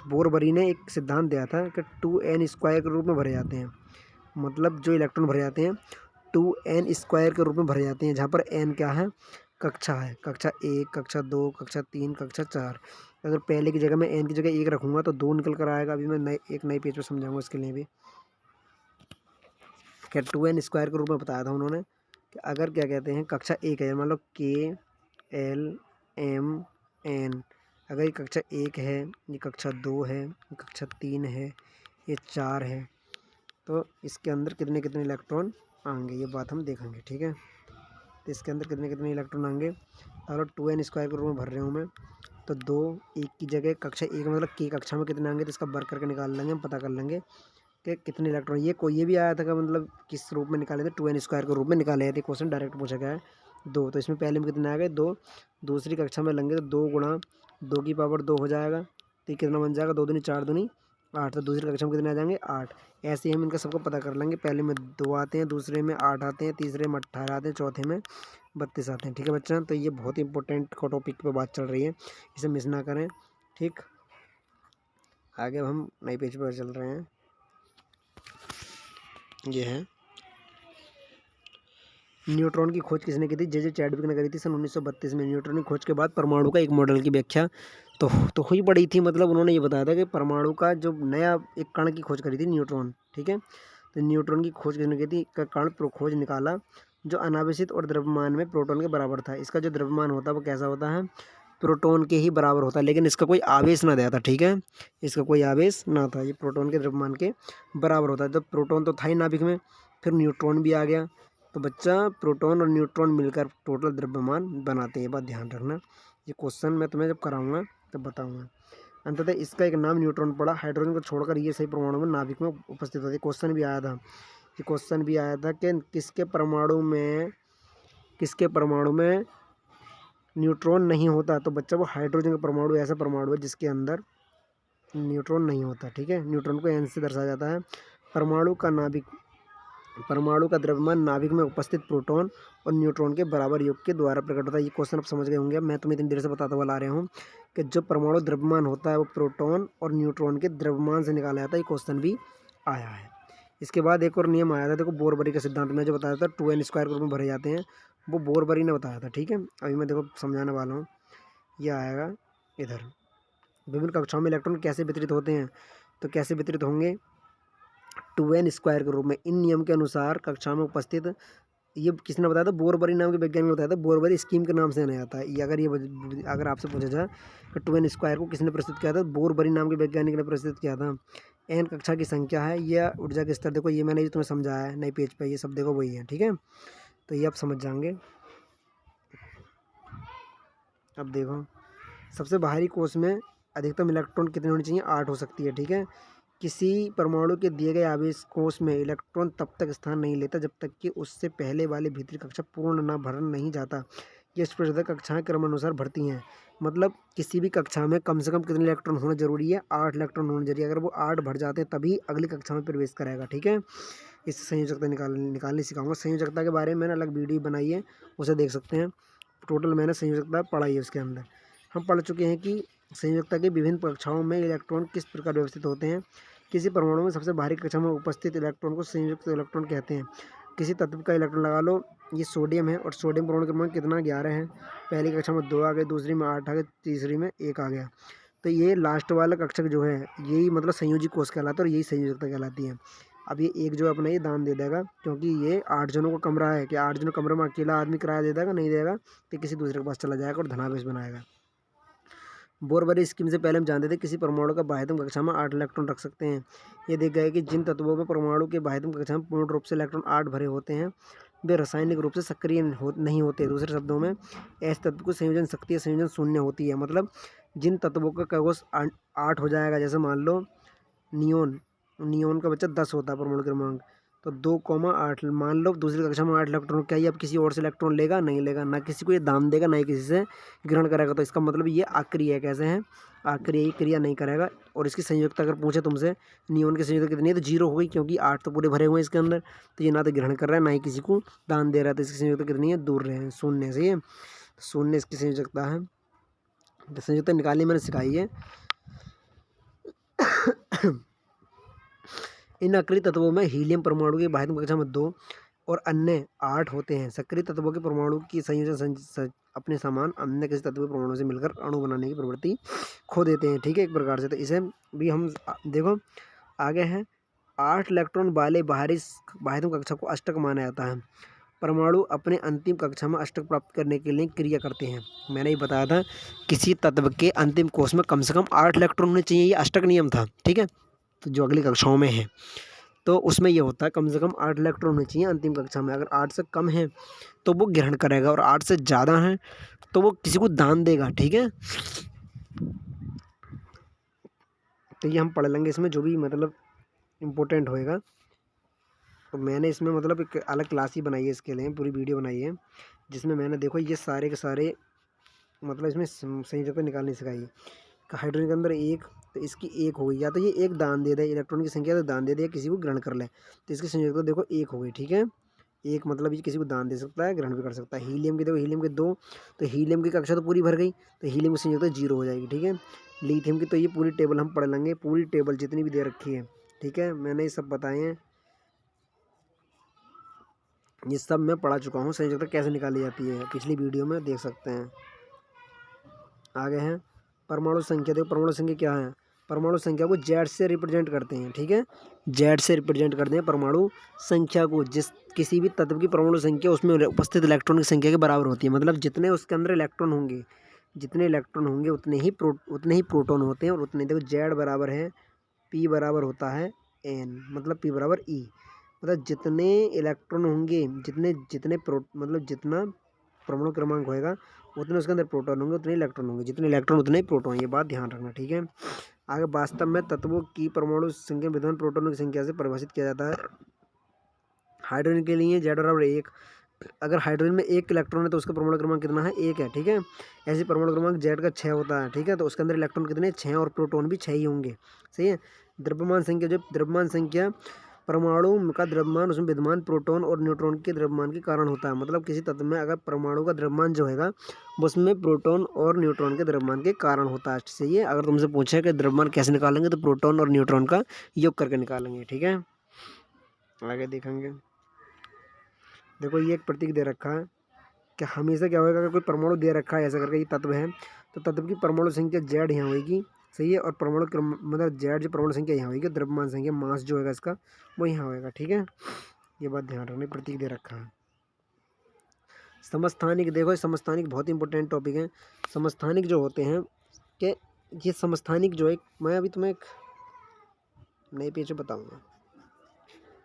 बोरबरी ने एक सिद्धांत दिया था कि 2n² के रूप में भरे जाते हैं। मतलब जो इलेक्ट्रॉन भरे जाते हैं 2n² के रूप में भरे जाते हैं, जहाँ पर n क्या है, कक्षा है, कक्षा 1, कक्षा 2, कक्षा 3, कक्षा 4। अगर पहले की जगह मैं n की जगह 1 रखूँगा तो 2 निकल कर आएगा। अभी मैं एक नए पेज पर समझाऊंगा इसके लिए भी। क्या 2n² के रूप में बताया था उन्होंने कि अगर क्या कहते हैं कक्षा 1 है, मान लो KLMN, अगर ये कक्षा 1 है, ये कक्षा 2 है, ये कक्षा 3 है, ये 4 है, तो इसके अंदर कितने कितने इलेक्ट्रॉन आएंगे, ये बात हम देखेंगे। ठीक है, तो इसके अंदर कितने कितने इलेक्ट्रॉन आएंगे, अगर 2n² के रूप में भर रहे हूँ मैं, तो 2 1 की जगह कक्षा 1 मतलब की कक्षा में कितने आएंगे, तो इसका वर्क करके निकाल लेंगे, हम पता कर लेंगे कि कितने इलेक्ट्रॉन। ये भी आया था कि मतलब किस रूप में निकाले थे, 2n² के रूप में निकाले थे, क्वेश्चन डायरेक्ट पूछा गया है। 2, तो इसमें पहले में कितने आ गए 2, दूसरी कक्षा में लेंगे तो 2 गुणा 2 की पावर 2 हो जाएगा, तो ये कितना बन जाएगा, 2 दूनी 4 दूनी 8, तो दूसरी कक्षा में कितने आ जाएंगे 8। ऐसे ही हम इनका सबको पता कर लेंगे, पहले में 2 आते हैं, दूसरे में 8 आते हैं, तीसरे में 18 आते हैं, चौथे में 32 आते हैं। ठीक है बच्चा, तो ये बहुत ही इंपॉर्टेंट टॉपिक पर बात चल रही है, इसे मिस ना करें। ठीक, आगे अब हम नए पेज पर चल रहे हैं। ये है न्यूट्रॉन की खोज किसने की थी, जे चैडविक ने करी थी सन 1932 में। न्यूट्रॉन की खोज के बाद परमाणु का एक मॉडल की व्याख्या तो हुई पड़ी थी। मतलब उन्होंने ये बताया था कि परमाणु का जो नया एक कण की खोज करी थी, न्यूट्रॉन। ठीक है, तो न्यूट्रॉन की खोज किसने की थी, का कण खोज निकाला जो अनावेशित और द्रव्यमान में प्रोटॉन के बराबर था। इसका जो द्रव्यमान होता है वो कैसा होता है, प्रोटॉन के ही बराबर होता है, लेकिन इसका कोई आवेश ना दिया था। ठीक है, इसका कोई आवेश ना था, ये प्रोटॉन के द्रव्यमान के बराबर होता है। तो प्रोटॉन तो था ही नाभिक में, फिर न्यूट्रॉन भी आ गया, तो बच्चा प्रोटॉन और न्यूट्रॉन मिलकर टोटल द्रव्यमान बनाते हैं, ये बात ध्यान रखना। ये क्वेश्चन मैं तुम्हें जब कराऊंगा तब बताऊंगा। अंततः इसका एक नाम न्यूट्रॉन पड़ा। हाइड्रोजन को छोड़कर ये सही परमाणु में नाभिक में उपस्थित होते। क्वेश्चन भी आया था, ये क्वेश्चन भी आया था कि किसके परमाणु में न्यूट्रॉन नहीं होता, तो बच्चा वो हाइड्रोजन का परमाणु ऐसा परमाणु है जिसके अंदर न्यूट्रॉन नहीं होता। ठीक है, न्यूट्रॉन को एन से दर्शाया जाता है। परमाणु का द्रव्यमान नाभिक में उपस्थित प्रोटॉन और न्यूट्रॉन के बराबर योग के द्वारा प्रकट होता है। ये क्वेश्चन आप समझ गए होंगे, मैं तुम्हें इतनी देर से बताता हुआ ला रहा हूँ कि जो परमाणु द्रव्यमान होता है वो प्रोटॉन और न्यूट्रॉन के द्रव्यमान से निकाला जाता है। ये क्वेश्चन भी आया है। इसके बाद एक और नियम आया था, देखो बोरबरी का सिद्धांत में जो बताया था 2n² के रूप में भरे जाते हैं, वो बोरबरी ने बताया था। ठीक है, अभी मैं देखो समझाने वाला हूँ, ये आएगा इधर। विभिन्न कक्षाओं में इलेक्ट्रॉन कैसे वितरित होते हैं, तो कैसे वितरित होंगे 2n² के रूप में। इन नियम के अनुसार कक्षा में उपस्थित, ये किसने बताया था, बोरबरी नाम के वैज्ञानिक ने बताया था। बोरबरी स्कीम के नाम से नहीं आता है ये। अगर आपसे पूछा जाए कि 2n² को किसने प्रस्तुत किया था, बोरबरी नाम के वैज्ञानिक ने प्रस्तुत किया था। n कक्षा की संख्या है, यह ऊर्जा के स्तर, देखो ये मैंने भी तुम्हें समझाया है नए पेज पे, ये सब देखो वही है। ठीक है, तो ये आप समझ जाएंगे। अब देखो सबसे बाहरी कोश में अधिकतम इलेक्ट्रॉन कितने होने चाहिए, 8 हो सकती है। ठीक है, किसी परमाणु के दिए गए आवेश कोश में इलेक्ट्रॉन तब तक स्थान नहीं लेता जब तक कि उससे पहले वाली भीतरी कक्षा पूर्ण न भर नहीं जाता। ये इस प्रकार कक्षाएं क्रमानुसार भरती हैं। मतलब किसी भी कक्षा में कम से कम कितने इलेक्ट्रॉन होना जरूरी है? 8 इलेक्ट्रॉन होने जरूरी है। अगर वो 8 भर जाते हैं तभी अगली कक्षा में प्रवेश करेगा। ठीक है, इससे संयोजकता निकालनी सिखाऊंगा। संयोजकता के बारे में मैंने अलग वीडियो बनाई है, उसे देख सकते हैं। टोटल मैंने संयोजकता पढ़ाई है उसके अंदर। हम पढ़ चुके हैं कि संयोजकता की विभिन्न कक्षाओं में इलेक्ट्रॉन किस प्रकार व्यवस्थित होते हैं। किसी परमाणु में सबसे बाहरी कक्षा में उपस्थित इलेक्ट्रॉन को संयुक्त इलेक्ट्रॉन कहते हैं। किसी तत्व का इलेक्ट्रॉन लगा लो, ये सोडियम है और सोडियम परमाणु क्रमांक कितना? 11 है। पहली कक्षा में 2 आ गए, दूसरी में 8 आ गए, तीसरी में 1 आ गया। तो ये लास्ट वाला कक्षक जो है यही मतलब संयोजी कोष कहलाता है और यही संयोजकता कहलाती है। अब ये एक जो अपना ये दान दे देगा, क्योंकि ये 8 जनों का कमरा है कि 8 जनों कमरे में अकेला आदमी किराया दे देगा? नहीं देगा, तो किसी दूसरे के पास चला जाएगा और धनावेश बनाएगा। बोरबरी स्कीम से पहले हम जानते थे किसी परमाणु का बाह्यतम कक्षा में 8 इलेक्ट्रॉन रख सकते हैं। ये देखा है कि जिन तत्वों में परमाणु के बाह्यतम कक्षा में पूर्ण रूप से इलेक्ट्रॉन 8 भरे होते हैं वे रासायनिक रूप से सक्रिय नहीं होते। दूसरे शब्दों में ऐसे तत्व की संयोजन शक्ति या संयोजन शून्य होती है। मतलब जिन तत्वों का कागज 8 हो जाएगा, जैसे मान लो नियोन का बच्चा 10 होता है परमाणु क्रमांक, तो 2,8 मान लो दूसरी कक्षा में 8 इलेक्ट्रॉन, क्या ये अब किसी और से इलेक्ट्रॉन लेगा? नहीं लेगा, ना किसी को ये दान देगा, ना ही किसी से ग्रहण करेगा। तो इसका मतलब ये अक्रिय है। कैसे है? अक्रिय, क्रिया नहीं करेगा। और इसकी संयुक्ता अगर पूछे तुमसे नियोन की संयुक्ता कितनी है, तो 0 हो गई, क्योंकि 8 तो पूरे भरे हुए हैं इसके अंदर। तो ये ना तो ग्रहण कर रहा है, ना ही किसी को दान दे रहा है। तो इसकी संयुक्ता कितनी है? दूर रहे, शून्य से। ये शून्य इसकी संयुक्ता है। तो संयुक्ता निकालनी मैंने सिखाई है। इन अक्रिय तत्वों में हीलियम परमाणु की बाह्यतम कक्षा में 2 और अन्य 8 होते हैं। सक्रिय तत्वों के परमाणु की संयोजन अपने समान अन्य किसी तत्व के परमाणु से मिलकर अणु बनाने की प्रवृत्ति खो देते हैं। ठीक है, एक प्रकार से। तो इसे भी हम देखो आगे है। 8 इलेक्ट्रॉन वाले बाह्यतम कक्षा को अष्टक माना जाता है। परमाणु अपने अंतिम कक्षा में अष्टक प्राप्त करने के लिए क्रिया करते हैं। मैंने ही बताया था किसी तत्व के अंतिम कोश में कम से कम 8 इलेक्ट्रॉन होने चाहिए, ये अष्टक नियम था। ठीक है, तो जो अगली कक्षाओं में है तो उसमें ये होता है कम से कम 8 इलेक्ट्रॉन होने चाहिए अंतिम कक्षा में। अगर 8 से कम है तो वो ग्रहण करेगा, और 8 से ज़्यादा है तो वो किसी को दान देगा। ठीक है, तो ये हम पढ़ लेंगे इसमें जो भी मतलब इम्पोर्टेंट होएगा। तो मैंने इसमें मतलब एक अलग क्लास ही बनाई है इसके लिए, पूरी वीडियो बनाई है, जिसमें मैंने देखो ये सारे के सारे मतलब इसमें संयोजकता निकालनी सिखाई है। हाइड्रोजन के अंदर एक, तो इसकी 1 हो गई, या तो ये एक दान दे दे, इलेक्ट्रॉन की संख्या तो दान दे दे, किसी को ग्रहण कर ले, तो इसकी संयोजकता देखो 1 हो गई। ठीक है, एक मतलब ये किसी को दान दे सकता है, ग्रहण भी कर सकता है। हीलियम की देखो, हीलियम के 2, तो हीलियम की कक्षा तो पूरी भर गई, तो हीलियम की संयोजकता 0 हो जाएगी। ठीक है, लिथियम की तो ये पूरी टेबल हम पढ़ लेंगे, पूरी टेबल जितनी भी दे रखी है। ठीक है, मैंने ये सब बताए हैं, ये सब मैं पढ़ा चुका हूँ। संयोजकता कैसे निकाली जाती है पिछली वीडियो में देख सकते हैं। आगे हैं परमाणु संख्या। देखो परमाणु संख्या क्या है? परमाणु संख्या को जेड से रिप्रेजेंट करते हैं। ठीक है, जेड से रिप्रेजेंट करते हैं परमाणु संख्या को। जिस किसी भी तत्व की परमाणु संख्या उसमें उपस्थित इलेक्ट्रॉन की संख्या के बराबर होती है। मतलब जितने उसके अंदर इलेक्ट्रॉन होंगे, जितने इलेक्ट्रॉन होंगे उतने ही प्रोटॉन होते हैं, और उतने देखो जेड बराबर है पी बराबर होता है एन, मतलब पी बराबर ई। मतलब जितने इलेक्ट्रॉन होंगे, जितने जितने मतलब जितना परमाणु क्रमांक होएगा उतने उसके अंदर प्रोटॉन होंगे, उतने इलेक्ट्रॉन होंगे, जितने इलेक्ट्रॉन उतने ही प्रोटॉन। ये बात ध्यान रखना। ठीक है, आगे वास्तव में तत्वों की परमाणु संख्या विद्यमान प्रोटॉनों की संख्या से परिभाषित किया जाता है। हाइड्रोजन के लिए जेड बराबर 1। अगर हाइड्रोजन में 1 इलेक्ट्रॉन है तो उसका परमाणु क्रमांक कितना है? 1 है। ठीक है, ऐसे परमाणु क्रमांक जेड का 6 होता है। ठीक है, तो उसके अंदर इलेक्ट्रॉन कितने? 6, और प्रोटॉन भी 6 ही होंगे। सही है। द्रव्यमान संख्या, जो द्रव्यमान संख्या परमाणु का द्रव्यमान उसमें विद्यमान प्रोटॉन और न्यूट्रॉन के द्रव्यमान के कारण होता है। मतलब किसी तत्व में अगर परमाणु का द्रव्यमान जो है उसमें प्रोटॉन और न्यूट्रॉन के द्रव्यमान के कारण होता है। सही है, अगर तुमसे पूछे कि द्रव्यमान कैसे निकालेंगे तो प्रोटॉन और न्यूट्रॉन का योग करके निकालेंगे। ठीक है, आगे देखेंगे। देखो ये एक प्रतीक दे रखा है कि हमेशा क्या होगा, अगर कोई परमाणु दे रखा है ऐसा करके ये तत्व है, तो तत्व की परमाणु संख्या जेड यहाँ होगी। सही है, और परमाणु क्रम मतलब जेड जो परमाणु संख्या यहाँ होगी, द्रव्यमान संख्या मास जो होगा इसका वो यहाँ होगा। ठीक है, ये बात ध्यान रखना, प्रतीक दे रखा है। समस्थानिक, देखो समस्थानिक बहुत इंपॉर्टेंट टॉपिक है। समस्थानिक जो होते हैं कि ये समस्थानिक जो है, मैं अभी तुम्हें एक नए पेज पे बताऊँगा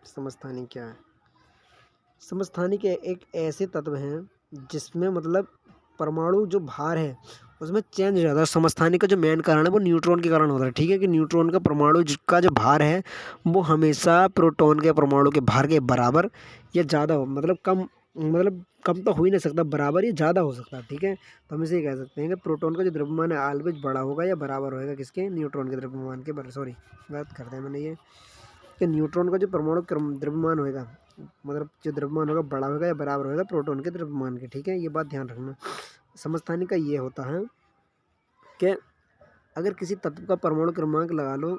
समस्थानिक क्या है। समस्थानिक एक ऐसे तत्व हैं जिसमें मतलब परमाणु जो भार है उसमें चेंज हो जाता है। समस्थानिक का जो मेन कारण है वो न्यूट्रॉन के कारण होता है, ठीक है, कि न्यूट्रॉन का परमाणु का जो भार है वो हमेशा प्रोटॉन के परमाणु के भार के बराबर या ज़्यादा हो, मतलब कम तो हो ही नहीं सकता, बराबर या ज़्यादा हो सकता है, ठीक है। तो हम इसे ये कह सकते हैं कि प्रोटॉन का जो द्रव्यमान है ऑलवेज बड़ा होगा या बराबर होगा किसके, न्यूट्रॉन के द्रव्यमान के बराबर। सॉरी, बात करते हैं मैंने ये कि न्यूट्रॉन का जो परमाणु द्रव्यमान होगा, मतलब जो द्रव्यमान होगा बड़ा होगा या बराबर होगा प्रोटॉन के द्रव्यमान के, ठीक है, ये बात ध्यान रखना। समस्थानिक का ये होता है कि अगर किसी तत्व का परमाणु क्रमांक लगा लो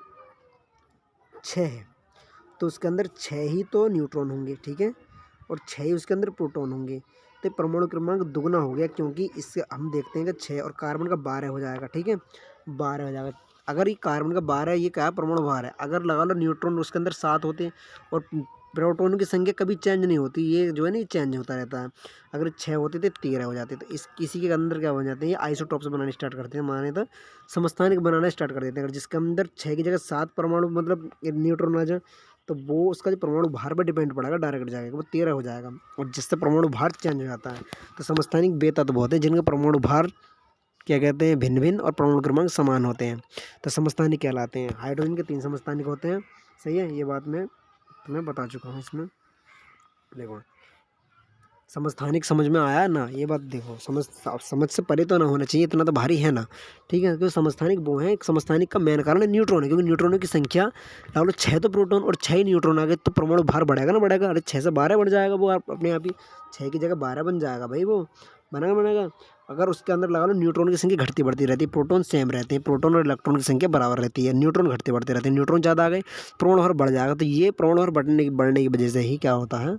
6 है तो उसके अंदर 6 ही तो न्यूट्रॉन होंगे, ठीक है, और 6 ही उसके अंदर प्रोटॉन होंगे, तो परमाणु क्रमांक दुगना हो गया, क्योंकि इससे हम देखते हैं कि 6 और कार्बन का 12 हो जाएगा, ठीक है, 12 हो जाएगा। अगर ये कार्बन का 12 है, ये क्या है, परमाणु भार है। अगर लगा लो न्यूट्रॉन उसके अंदर 7 होते हैं और प्रोटॉन की संख्या कभी चेंज नहीं होती, ये जो है ना, ये चेंज होता रहता है। अगर 6 होते थे 13 हो जाते, तो इस किसी के अंदर क्या बन जाते हैं, ये आइसोटॉप्स बनाने स्टार्ट करते हैं, माने तो समस्थानिक बनाना स्टार्ट कर देते हैं। अगर जिसके अंदर 6 की जगह 7 परमाणु मतलब न्यूट्रॉन आ जाए तो वो उसका जो परमाणु भार पर डिपेंड पड़ेगा, डायरेक्ट जाएगा, वो 13 हो जाएगा, और जिससे परमाणु भार चेंज हो जाता है। तो समस्थानिक वे तत्व होते हैं जिनका परमाणु भार क्या कहते हैं, भिन्न भिन्न और परमाणु क्रमांक समान होते हैं, तो समस्थानिक कहलाते हैं। हाइड्रोजन के 3 समस्थानिक होते हैं, सही है, ये बात मैं तुम्हें बता चुका हूँ। इसमें देखो समस्थानिक समझ में आया ना, ये बात देखो, समझ से परे तो ना होना चाहिए, इतना तो भारी है ना, ठीक है, क्योंकि समस्थानिक वो है, एक समस्थानिक का मेन कारण है न्यूट्रॉन है, क्योंकि न्यूट्रॉनों की संख्या मान लो 6 तो प्रोटॉन और 6 ही न्यूट्रॉन आ गए तो परमाणु भार बढ़ेगा ना, बढ़ेगा, अरे 6 से 12 बढ़ जाएगा, वो आप अपने आप ही 6 की जगह 12 बन जाएगा भाई, वो बनेगा। अगर उसके अंदर लगा लो न्यूट्रॉन की संख्या घटती बढ़ती रहती है, प्रोटॉन सेम रहते हैं, प्रोटॉन और इलेक्ट्रॉन की संख्या बराबर रहती है, न्यूट्रॉन घटते बढ़ते रहते हैं, न्यूट्रॉन ज़्यादा आ गए, परमाणु भार बढ़ जाएगा, तो ये परमाणु भार बढ़ने की वजह से ही क्या होता है,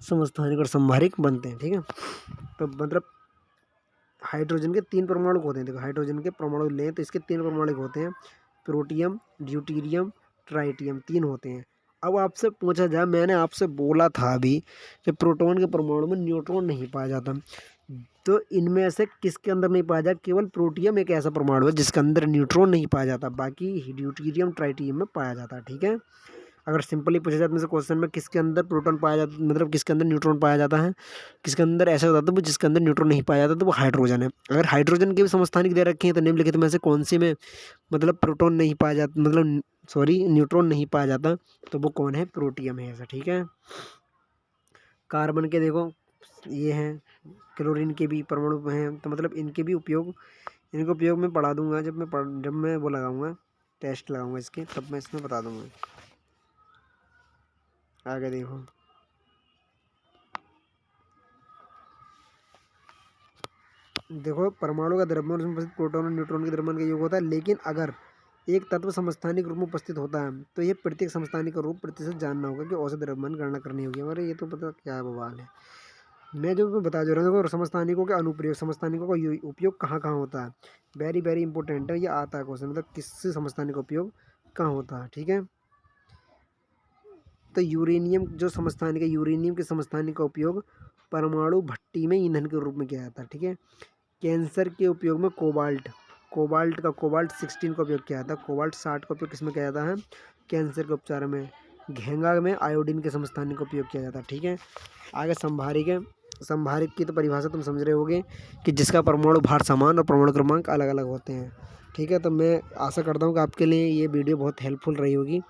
समस्थानिक और समभारिक बनते हैं, ठीक है। तो मतलब हाइड्रोजन के 3 परमाणु होते हैं, देखो हाइड्रोजन के परमाणु लें तो इसके 3 परमाणु होते हैं, प्रोटियम, ड्यूटीरियम, ट्राइटियम, 3 होते हैं। अब आपसे पूछा जाए, मैंने आपसे बोला था अभी कि प्रोटॉन के परमाणु में न्यूट्रॉन नहीं पाया जाता, तो इनमें से किसके अंदर नहीं पाया जाता, केवल प्रोटियम एक ऐसा परमाणु है जिसके अंदर न्यूट्रॉन नहीं पाया जाता, बाकी ड्यूटीरियम ट्राइटियम में पाया जाता है, ठीक है। अगर सिंपली पूछा जाता है क्वेश्चन में किसके अंदर प्रोटॉन पाया जाता, मतलब किसके अंदर न्यूट्रॉन पाया जाता है, किसके अंदर ऐसा होता है वो जिसके अंदर न्यूट्रॉन नहीं पाया जाता, तो वो हाइड्रोजन है। अगर हाइड्रोजन के भी समस्थानिक दे रखे हैं तो निम्नलिखित में से कौन से में मतलब प्रोटॉन नहीं पाया जाता, मतलब सॉरी न्यूट्रॉन नहीं पाया जाता, तो वो कौन है, प्रोटियम है ऐसा, ठीक है। कार्बन के देखो ये हैं, क्लोरीन के भी परमाणु हैं, तो मतलब इनके उपयोग मैं पढ़ा दूंगा, जब मैं वो लगाऊंगा, टेस्ट लगाऊंगा इसके, तब मैं इसमें बता दूंगा। आगे देखो परमाणु का द्रव्यमान उसमें उपस्थित प्रोटॉन और न्यूट्रॉन के द्रव्यमान का योग होता है, लेकिन अगर एक तत्व समस्थानिक रूप में उपस्थित होता है तो यह प्रत्येक समस्थानिक का रूप प्रतिशत जानना होगा कि औसत द्रव्यमान गणना करनी होगी। हमारे ये तो पता क्या है बवाल है, मैं जो भी बता दे रहा हूँ। देखो समस्थानिकों के अनुप्रयोग, समस्थानिकों का उपयोग कहाँ कहाँ होता है, वेरी वेरी इंपॉर्टेंट है, ये आता है क्वेश्चन, मतलब किससे समस्थानिक का उपयोग कहाँ होता है, ठीक है। तो यूरेनियम जो समस्थानिक है, यूरेनियम के समस्थानिक का उपयोग परमाणु भट्टी में ईंधन के रूप में किया जाता है, ठीक है। कैंसर के उपयोग में कोबाल्ट 16 का उपयोग किया जाता है, कोबाल्ट 60 का उपयोग किसमें किया जाता है, कैंसर के उपचार में। घेंगा में आयोडीन के समस्थानिक का उपयोग किया जाता है, ठीक है। आगे संभारिक है, संभारिक की तो परिभाषा तुम समझ रहे होगे कि जिसका परमाणु भार समान और परमाणु क्रमांक अलग अलग होते हैं, ठीक है। तो मैं आशा करता हूँ कि आपके लिए ये वीडियो बहुत हेल्पफुल रही होगी,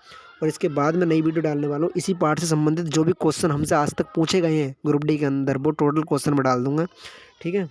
और इसके बाद मैं नई वीडियो डालने वाला हूँ इसी पार्ट से संबंधित जो भी क्वेश्चन हमसे आज तक पूछे गए हैं ग्रुप डी के अंदर, वो टोटल क्वेश्चन मैं डाल दूँगा, ठीक है।